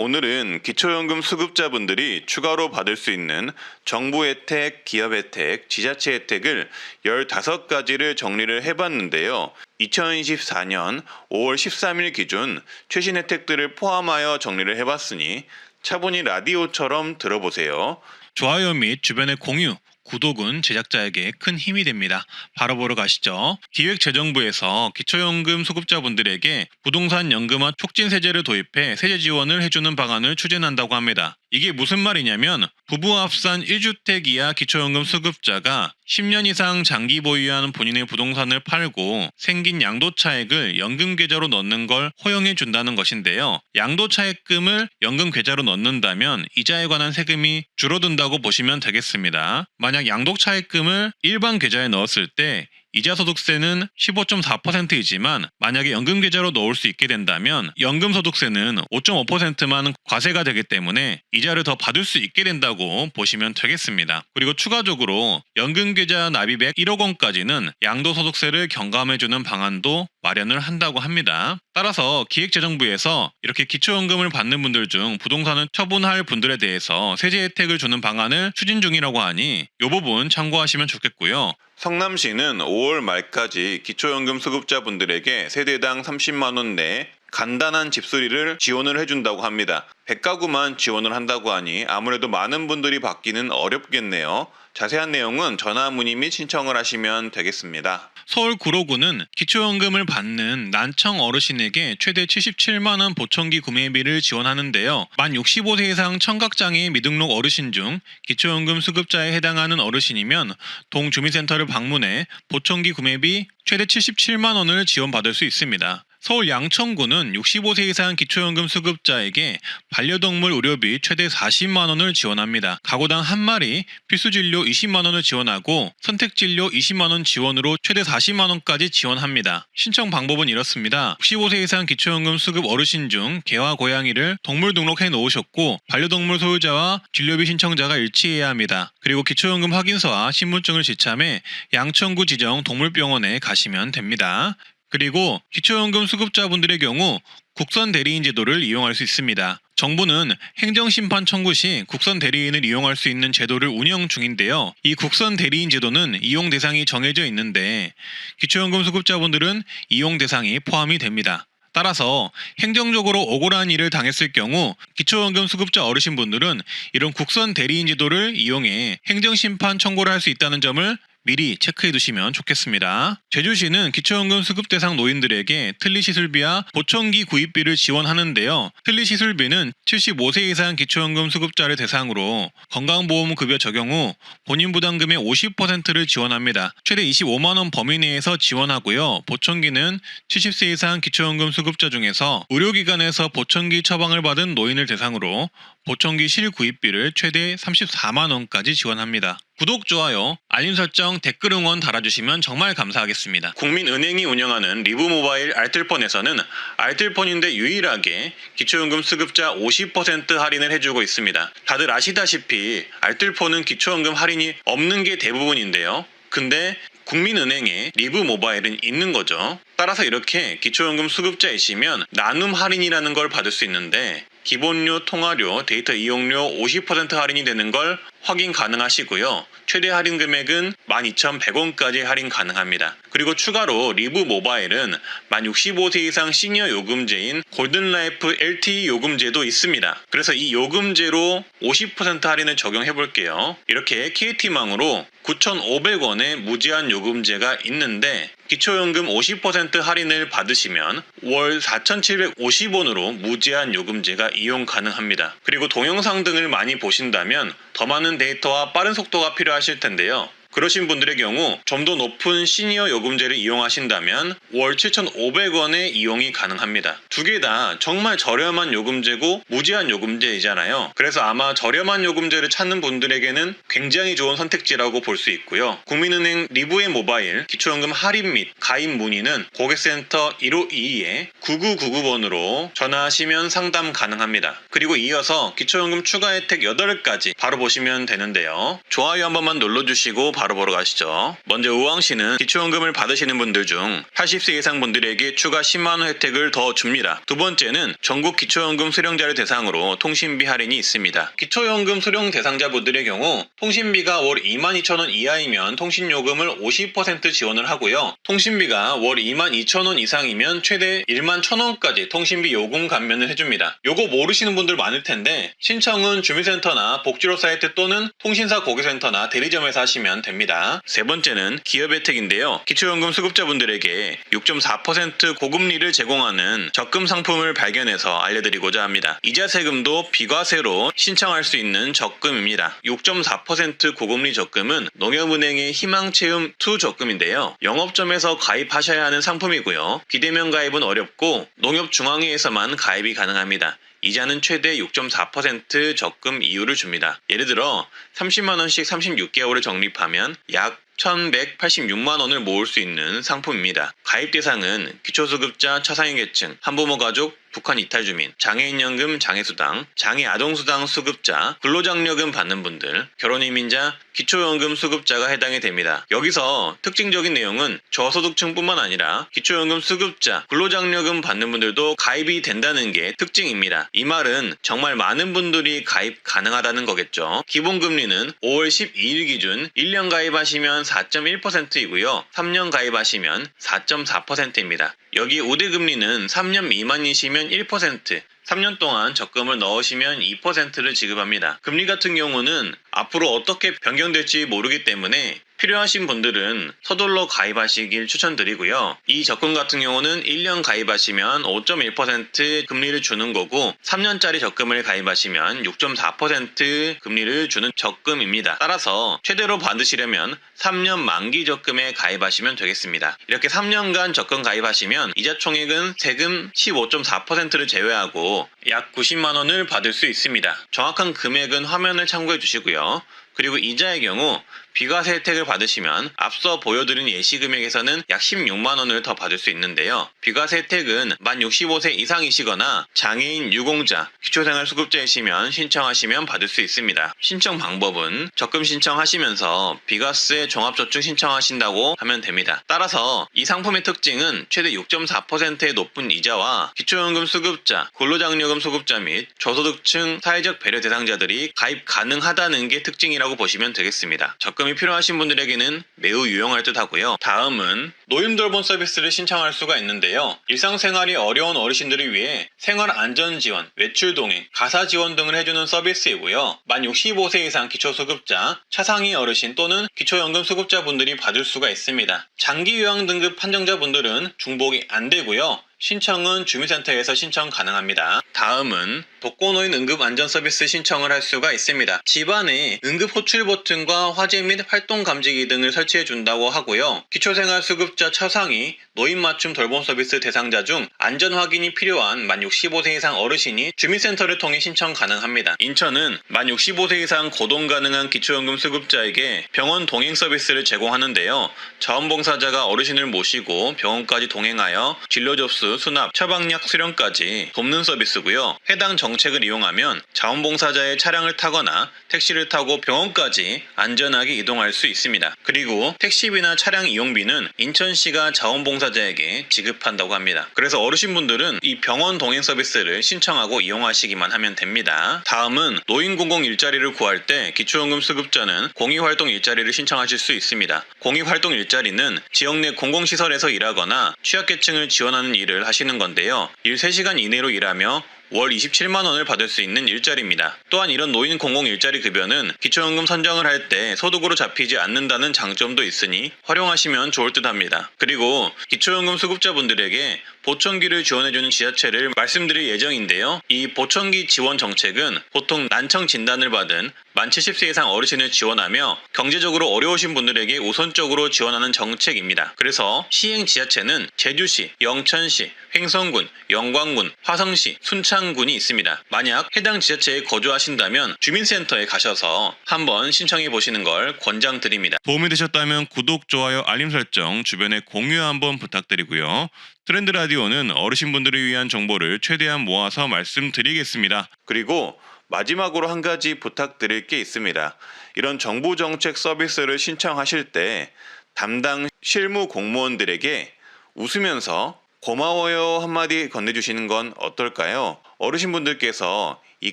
오늘은 기초연금 수급자분들이 추가로 받을 수 있는 정부 혜택, 기업 혜택, 지자체 혜택을 15가지를 정리를 해봤는데요. 2024년 5월 13일 기준 최신 혜택들을 포함하여 정리를 해봤으니 차분히 라디오처럼 들어보세요. 좋아요 및 주변의 공유, 구독은 제작자에게 큰 힘이 됩니다. 바로 보러 가시죠. 기획재정부에서 기초연금 수급자분들에게 부동산 연금화 촉진세제를 도입해 세제 지원을 해주는 방안을 추진한다고 합니다. 이게 무슨 말이냐면 부부 합산 1주택 이하 기초연금 수급자가 10년 이상 장기 보유한 본인의 부동산을 팔고 생긴 양도차액을 연금 계좌로 넣는 걸 허용해 준다는 것인데요. 양도차액금을 연금 계좌로 넣는다면 이자에 관한 세금이 줄어든다고 보시면 되겠습니다. 만약 양도차액금을 일반 계좌에 넣었을 때 이자소득세는 15.4%이지만 만약에 연금계좌로 넣을 수 있게 된다면 연금소득세는 5.5%만 과세가 되기 때문에 이자를 더 받을 수 있게 된다고 보시면 되겠습니다. 그리고 추가적으로 연금계좌 납입액 1억 원까지는 양도소득세를 경감해주는 방안도 마련을 한다고 합니다. 따라서 기획재정부에서 이렇게 기초연금을 받는 분들 중 부동산을 처분할 분들에 대해서 세제 혜택을 주는 방안을 추진 중이라고 하니 이 부분 참고하시면 좋겠고요. 성남시는 5월 말까지 기초연금 수급자분들에게 세대당 30만원 내 간단한 집수리를 지원을 해준다고 합니다. 100가구만 지원을 한다고 하니 아무래도 많은 분들이 받기는 어렵겠네요. 자세한 내용은 전화 문의 및 신청을 하시면 되겠습니다. 서울 구로구는 기초연금을 받는 난청 어르신에게 최대 77만원 보청기 구매비를 지원하는데요. 만 65세 이상 청각장애인 미등록 어르신 중 기초연금 수급자에 해당하는 어르신이면 동주민센터를 방문해 보청기 구매비 최대 77만원을 지원받을 수 있습니다. 서울 양천구는 65세 이상 기초연금 수급자에게 반려동물 의료비 최대 40만원을 지원합니다. 가구당 한 마리 필수진료 20만원을 지원하고 선택진료 20만원 지원으로 최대 40만원까지 지원합니다. 신청 방법은 이렇습니다. 65세 이상 기초연금 수급 어르신 중 개와 고양이를 동물 등록해 놓으셨고 반려동물 소유자와 진료비 신청자가 일치해야 합니다. 그리고 기초연금 확인서와 신분증을 지참해 양천구 지정 동물병원에 가시면 됩니다. 그리고 기초연금 수급자분들의 경우 국선 대리인 제도를 이용할 수 있습니다. 정부는 행정심판 청구 시 국선 대리인을 이용할 수 있는 제도를 운영 중인데요. 이 국선 대리인 제도는 이용 대상이 정해져 있는데 기초연금 수급자분들은 이용 대상이 포함이 됩니다. 따라서 행정적으로 억울한 일을 당했을 경우 기초연금 수급자 어르신분들은 이런 국선 대리인 제도를 이용해 행정심판 청구를 할 수 있다는 점을 미리 체크해 두시면 좋겠습니다. 제주시는 기초연금 수급 대상 노인들에게 틀니시술비와 보청기 구입비를 지원하는데요. 틀니시술비는 75세 이상 기초연금 수급자를 대상으로 건강보험급여 적용 후 본인 부담금의 50%를 지원합니다. 최대 25만원 범위 내에서 지원하고요. 보청기는 70세 이상 기초연금 수급자 중에서 의료기관에서 보청기 처방을 받은 노인을 대상으로 보청기 실구입비를 최대 34만원까지 지원합니다. 구독, 좋아요, 알림 설정, 댓글 응원 달아주시면 정말 감사하겠습니다. 국민은행이 운영하는 리브모바일 알뜰폰에서는 알뜰폰인데 유일하게 기초연금 수급자 50% 할인을 해주고 있습니다. 다들 아시다시피 알뜰폰은 기초연금 할인이 없는 게 대부분인데요. 근데 국민은행에 리브모바일은 있는 거죠. 따라서 이렇게 기초연금 수급자이시면 나눔 할인이라는 걸 받을 수 있는데 기본료, 통화료, 데이터 이용료 50% 할인이 되는 걸 확인 가능하시고요. 최대 할인 금액은 12,100원까지 할인 가능합니다. 그리고 추가로 리브 모바일은 만 65세 이상 시니어 요금제인 골든라이프 LTE 요금제도 있습니다. 그래서 이 요금제로 50% 할인을 적용해 볼게요. 이렇게 KT망으로 9,500원의 무제한 요금제가 있는데 기초연금 50% 할인을 받으시면 월 4,750원으로 무제한 요금제가 이용 가능합니다. 그리고 동영상 등을 많이 보신다면 더 많은 데이터와 빠른 속도가 필요하실 텐데요. 그러신 분들의 경우 좀 더 높은 시니어 요금제를 이용하신다면 월 7,500원의 이용이 가능합니다. 두 개 다 정말 저렴한 요금제고 무제한 요금제이잖아요. 그래서 아마 저렴한 요금제를 찾는 분들에게는 굉장히 좋은 선택지라고 볼 수 있고요. 국민은행 리브의 모바일 기초연금 할인 및 가입 문의는 고객센터 1522-9999번으로 전화하시면 상담 가능합니다. 그리고 이어서 기초연금 추가 혜택 8가지 바로 보시면 되는데요. 좋아요 한 번만 눌러주시고 바로 보러 가시죠. 먼저 우왕시는 기초연금을 받으시는 분들 중 80세 이상 분들에게 추가 10만원 혜택을 더 줍니다. 두 번째는 전국 기초연금 수령자를 대상으로 통신비 할인이 있습니다. 기초연금 수령 대상자분들의 경우 통신비가 월 22,000원 이하이면 통신요금을 50% 지원을 하고요. 통신비가 월 22,000원 이상이면 최대 11,000원까지 통신비 요금 감면을 해줍니다. 요거 모르시는 분들 많을 텐데 신청은 주민센터나 복지로 사이트 또는 통신사 고객센터나 대리점에서 하시면 됩니다. 세 번째는 기업 혜택인데요. 기초연금 수급자분들에게 6.4% 고금리를 제공하는 적금 상품을 발견해서 알려드리고자 합니다. 이자 세금도 비과세로 신청할 수 있는 적금입니다. 6.4% 고금리 적금은 농협은행의 희망체험2 적금인데요. 영업점에서 가입하셔야 하는 상품이고요. 비대면 가입은 어렵고 농협중앙회에서만 가입이 가능합니다. 이자는 최대 6.4% 적금 이율을 줍니다. 예를 들어 30만원씩 36개월을 적립하면 약 1,186만원을 모을 수 있는 상품입니다. 가입 대상은 기초수급자, 차상위계층, 한부모 가족, 북한 이탈주민, 장애인연금, 장애수당, 장애아동수당 수급자, 근로장려금 받는 분들, 결혼이민자, 기초연금 수급자가 해당이 됩니다. 여기서 특징적인 내용은 저소득층뿐만 아니라 기초연금 수급자, 근로장려금 받는 분들도 가입이 된다는 게 특징입니다. 이 말은 정말 많은 분들이 가입 가능하다는 거겠죠. 기본금리는 5월 12일 기준 1년 가입하시면 4.1%이고요. 3년 가입하시면 4.4%입니다. 여기 우대금리는 3년 미만이시면 1%, 3년 동안 적금을 넣으시면 2%를 지급합니다. 금리 같은 경우는 앞으로 어떻게 변경될지 모르기 때문에 필요하신 분들은 서둘러 가입하시길 추천드리고요. 이 적금 같은 경우는 1년 가입하시면 5.1% 금리를 주는 거고 3년짜리 적금을 가입하시면 6.4% 금리를 주는 적금입니다. 따라서 최대로 받으시려면 3년 만기 적금에 가입하시면 되겠습니다. 이렇게 3년간 적금 가입하시면 이자 총액은 세금 15.4%를 제외하고 약 90만 원을 받을 수 있습니다. 정확한 금액은 화면을 참고해 주시고요. 그리고 이자의 경우 비과세 혜택을 받으시면 앞서 보여드린 예시금액에서는 약 16만 원을 더 받을 수 있는데요. 비과세 혜택은 만 65세 이상이시거나 장애인, 유공자, 기초생활수급자이시면 신청하시면 받을 수 있습니다. 신청 방법은 적금 신청하시면서 비과세 종합저축 신청하신다고 하면 됩니다. 따라서 이 상품의 특징은 최대 6.4%의 높은 이자와 기초연금 수급자, 근로장려금 수급자 및 저소득층 사회적 배려 대상자들이 가입 가능하다는 게 특징이라고 보시면 되겠습니다. 적금이 필요하신 분들에게는 매우 유용할 듯 하고요. 다음은 노인돌봄 서비스를 신청할 수가 있는데요. 일상생활이 어려운 어르신들을 위해 생활안전지원, 외출동행, 가사지원 등을 해주는 서비스이고요. 만 65세 이상 기초수급자, 차상위 어르신 또는 기초연금 수급자분들이 받을 수가 있습니다. 장기요양 등급 판정자분들은 중복이 안 되고요. 신청은 주민센터에서 신청 가능합니다. 다음은 독거노인 응급안전서비스 신청을 할 수가 있습니다. 집안에 응급호출 버튼과 화재 및 활동감지기 등을 설치해 준다고 하고요. 기초생활수급자 차상위, 노인맞춤 돌봄 서비스 대상자 중 안전 확인이 필요한 만 65세 이상 어르신이 주민센터를 통해 신청 가능합니다. 인천은 만 65세 이상 거동 가능한 기초연금 수급자에게 병원 동행 서비스를 제공하는데요. 자원봉사자가 어르신을 모시고 병원까지 동행하여 진료 접수, 수납, 처방약 수령까지 돕는 서비스고요. 해당 정책을 이용하면 자원봉사자의 차량을 타거나 택시를 타고 병원까지 안전하게 이동할 수 있습니다. 그리고 택시비나 차량 이용비는 인천시가 자원봉사자에게 지급한다고 합니다. 그래서 어르신분들은 이 병원 동행 서비스를 신청하고 이용하시기만 하면 됩니다. 다음은 노인공공 일자리를 구할 때 기초연금 수급자는 공익활동 일자리를 신청하실 수 있습니다. 공익활동 일자리는 지역 내 공공시설에서 일하거나 취약계층을 지원하는 일을 하시는 건데요. 일 3시간 이내로 일하며 월 27만 원을 받을 수 있는 일자리입니다. 또한 이런 노인 공공 일자리 급여는 기초연금 선정을 할 때 소득으로 잡히지 않는다는 장점도 있으니 활용하시면 좋을 듯 합니다. 그리고 기초연금 수급자분들에게 보청기를 지원해주는 지자체를 말씀드릴 예정인데요. 이 보청기 지원 정책은 보통 난청 진단을 받은 만 70세 이상 어르신을 지원하며 경제적으로 어려우신 분들에게 우선적으로 지원하는 정책입니다. 그래서 시행 지자체는 제주시, 영천시, 횡성군, 영광군, 화성시, 순창군이 있습니다. 만약 해당 지자체에 거주하신다면 주민센터에 가셔서 한번 신청해 보시는 걸 권장드립니다. 도움이 되셨다면 구독, 좋아요, 알림 설정, 주변에 공유 한번 부탁드리고요. 트렌드 라디오는 어르신분들을 위한 정보를 최대한 모아서 말씀드리겠습니다. 그리고 마지막으로 한 가지 부탁드릴 게 있습니다. 이런 정부 정책 서비스를 신청하실 때 담당 실무 공무원들에게 웃으면서 고마워요 한마디 건네주시는 건 어떨까요? 어르신분들께서 이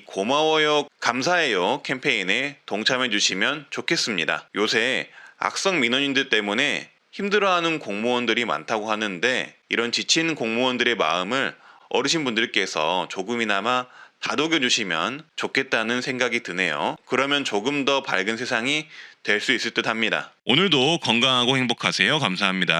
고마워요, 감사해요 캠페인에 동참해 주시면 좋겠습니다. 요새 악성 민원인들 때문에 힘들어하는 공무원들이 많다고 하는데 이런 지친 공무원들의 마음을 어르신분들께서 조금이나마 다독여 주시면 좋겠다는 생각이 드네요. 그러면 조금 더 밝은 세상이 될 수 있을 듯 합니다. 오늘도 건강하고 행복하세요. 감사합니다.